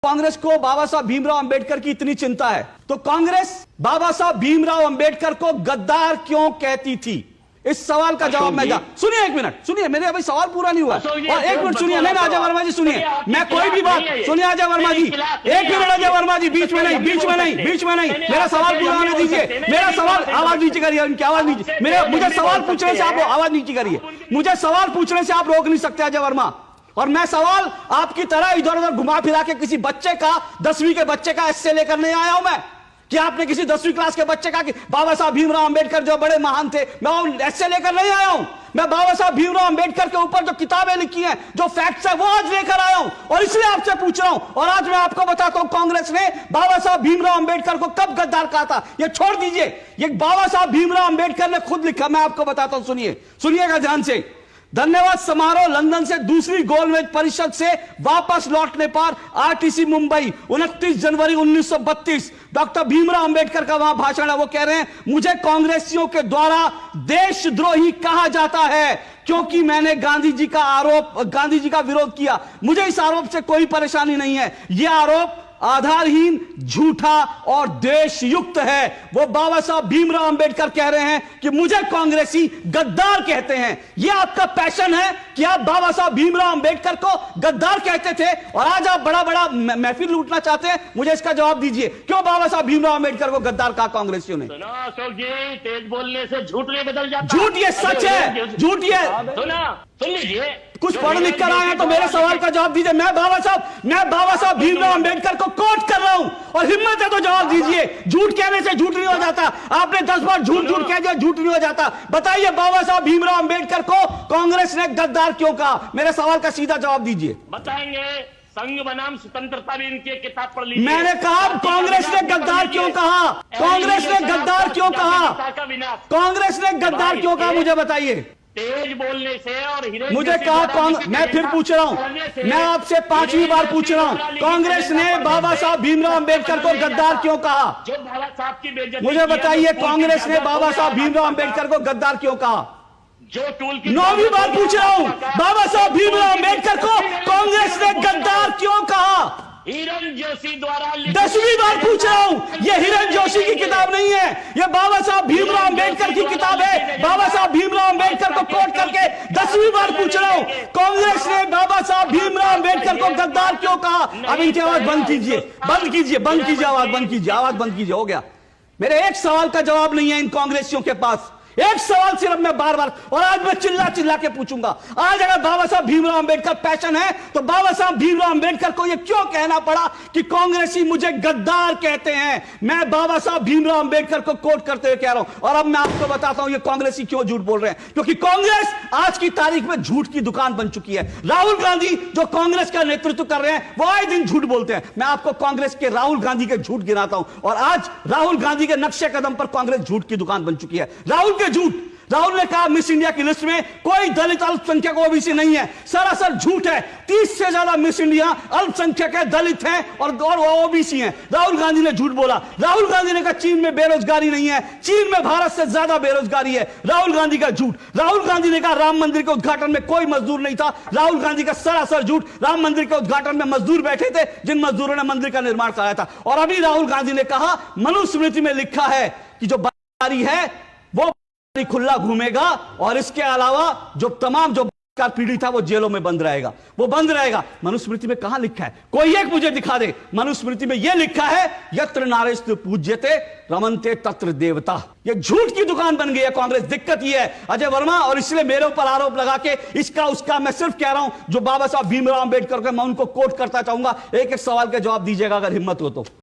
कांग्रेस को बाबा साहब भीमराव अंबेडकर की इतनी चिंता है तो कांग्रेस बाबा साहब भीमराव अंबेडकर को गद्दार क्यों कहती थी? इस सवाल का जवाब मैं सुनिए, एक मिनट सुनिए, मेरे अभी सवाल पूरा नहीं हुआ और एक मिनट सुनिए। नहीं अजय वर्मा जी सुनिए, मैं कोई भी बात सुनिए अजय वर्मा जी, एक मिनट अजय वर्मा जी, बीच में नहीं, मेरा सवाल पूरा होने दीजिए। मेरा सवाल आवाज नीचे करिए, उनकी आवाज नीचे, मुझे सवाल पूछने से आप आवाज नीचे करिए, मुझे सवाल पूछने से आप रोक नहीं सकते अजय वर्मा। और मैं सवाल आपकी तरह इधर उधर घुमा फिरा के किसी बच्चे का 10वीं के बच्चे का एस्से लेकर नहीं आया हूं मैं कि आपने किसी 10वीं क्लास के बच्चे का कि बाबा साहब भीमराव अंबेडकर जो बड़े महान थे, मैं एस्से लेकर नहीं आया हूं। मैं बाबा साहब भीमराव अंबेडकर के ऊपर जो किताबें लिखी हैं, जो फैक्ट्स है, वो आज लेकर आया हूं और इसलिए आपसे पूछ रहा हूं। और आज मैं आपको बताता हूं कांग्रेस ने बाबा साहब भीमराव अंबेडकर को कब गद्दार कहा था। ये छोड़ दीजिए, ये बाबा साहब भीमराव अंबेडकर ने खुद लिखा, मैं आपको बताता हूं, सुनिएगा ध्यान से। धन्यवाद समारोह लंदन से दूसरी गोलमेज परिषद से वापस लौटने पर आरटीसी मुंबई 29 जनवरी 1932 डॉक्टर भीमराव अंबेडकर का वहां भाषण है। वो कह रहे हैं, मुझे कांग्रेसियों के द्वारा देशद्रोही कहा जाता है क्योंकि मैंने गांधी जी का विरोध किया। मुझे इस आरोप से कोई परेशानी नहीं है। यह आरोप आधारहीन, झूठा और देशयुक्त है। वो बाबा साहब भीमराव अंबेडकर कह रहे हैं कि मुझे कांग्रेसी गद्दार कहते हैं। यह आपका पैशन है कि आप बाबा साहब भीमराव अंबेडकर को गद्दार कहते थे और आज आप बड़ा बड़ा महफिल लूटना चाहते हैं। मुझे इसका जवाब दीजिए, क्यों बाबा साहब भीमराव अंबेडकर को गद्दार कहा कांग्रेसियों ने? अशोक जी, तेज बोलने से झूठ नहीं बदल जाता। झूठ ये सच है, झूठ ये सुन लीजिए, कुछ पढ़ लिख कर आए हैं तो मेरे सवाल का जवाब दीजिए। मैं बाबा साहब भीमराव अंबेडकर को कोट कर रहा हूं और हिम्मत है तो जवाब दीजिए। झूठ कहने से झूठ नहीं हो जाता। आपने 10 बार झूठ कह दिया, झूठ नहीं हो जाता। बताइए बाबा साहब भीमराव अंबेडकर को कांग्रेस ने गद्दार क्यों कहा? मेरे सवाल का सीधा जवाब दीजिए। बताएंगे। संघ बनाम स्वतंत्रता भी इनकी किताब पढ़ लीजिए। मैंने कहा कांग्रेस ने गद्दार क्यों कहा? कांग्रेस ने गद्दार क्यों कहा? कांग्रेस ने गद्दार क्यों कहा? मुझे बताइए। तेज बोलने से और मुझे कहा मैं फिर पूछ रहा हूं, मैं आपसे 5वीं बार पूछ रहा हूं, कांग्रेस ने बाबा साहब भीमराव अंबेडकर को गद्दार क्यों कहा? जो बाबा साहब की बेइज्जती, मुझे बताइए कांग्रेस ने बाबा साहब भीमराव अंबेडकर को गद्दार क्यों कहा? जो टूल की 9वीं बार पूछ रहा हूं, बाबा साहब भीमराव अंबेडकर को कांग्रेस ने गद्दार क्यों कहा? हिरण जोशी द्वारा 10वीं बार पूछ रहा हूं, यह हिरण जोशी की किताब नहीं है, यह बाबा साहब भीमराव अंबेडकर की किताब है। बाबा साहब भीमराव अंबेडकर को कोट करके 10वीं बार पूछ रहा हूं, कांग्रेस ने बाबा साहब भीमराव अंबेडकर को गद्दार क्यों कहा? अब इनकी आवाज बंद कीजिए, आवाज बंद कीजिए, हो गया। मेरे एक सवाल का जवाब नहीं है इन कांग्रेसियों के पास। एक सवाल सिर्फ मैं बार बार, और आज मैं चिल्ला के पूछूंगा। आज अगर बाबा साहब भीमराव अंबेडकर पैशन है तो बाबा साहब भीमराव अंबेडकर को यह क्यों कहना पड़ा कि कांग्रेसी मुझे गद्दार कहते हैं? मैं बाबा साहब भीमराव अंबेडकर को कोट करते हुए कह रहा हूं। और अब मैं आपको बताता हूं ये कांग्रेसी क्यों झूठ बोल रहे हैं, क्योंकि कांग्रेस आज की तारीख में झूठ की दुकान बन चुकी है। राहुल गांधी जो कांग्रेस का नेतृत्व कर रहे हैं, वो आए दिन झूठ बोलते हैं। मैं आपको कांग्रेस के राहुल गांधी के झूठ गिनाता हूं और आज राहुल गांधी के नक्शे कदम पर कांग्रेस झूठ की दुकान बन चुकी है। राहुल ने कहा मिस इंडिया की लिस्ट में कोई दलित अल्पसंख्यक ओबीसी नहीं है। सरासर झूठ है। 30 से ज्यादा मिस इंडिया अल्पसंख्यक है, दलित हैं और ओबीसी हैं। राहुल गांधी ने झूठ बोला। राहुल गांधी ने कहा चीन में बेरोजगारी नहीं है, चीन में भारत से ज्यादा बेरोजगारी है। राहुल गांधी का झूठ। राहुल गांधी ने कहा राम मंदिर के उद्घाटन में कोई मजदूर नहीं था। राहुल गांधी का सरासर झूठ। राम मंदिर के उद्घाटन में मजदूर बैठे थे, जिन मजदूरों ने मंदिर का निर्माण कराया था। और अभी राहुल गांधी ने कहा मनुस्मृति में लिखा है कि जो बारी है वो खुला घूमेगा और इसके अलावा जो पीढ़ी था वो जेलों में बंद रहेगा। मनुस्मृति में कहां लिखा है? कोई एक मुझे दिखा दे। मनुस्मृति में यह लिखा है यत्र नारेस्तु पूज्यते रमन्ते तत्र देवता। ये झूठ की दुकान बन गई है कांग्रेस। दिक्कत यह है अजय वर्मा, और इसलिए मेरे ऊपर आरोप लगा के इसका उसका, मैं सिर्फ कह रहा हूं जो बाबा साहब भीमराव अंबेडकर का, मैं उनको कोट करता चाहूंगा। एक एक सवाल का जवाब दीजिएगा अगर हिम्मत हो तो।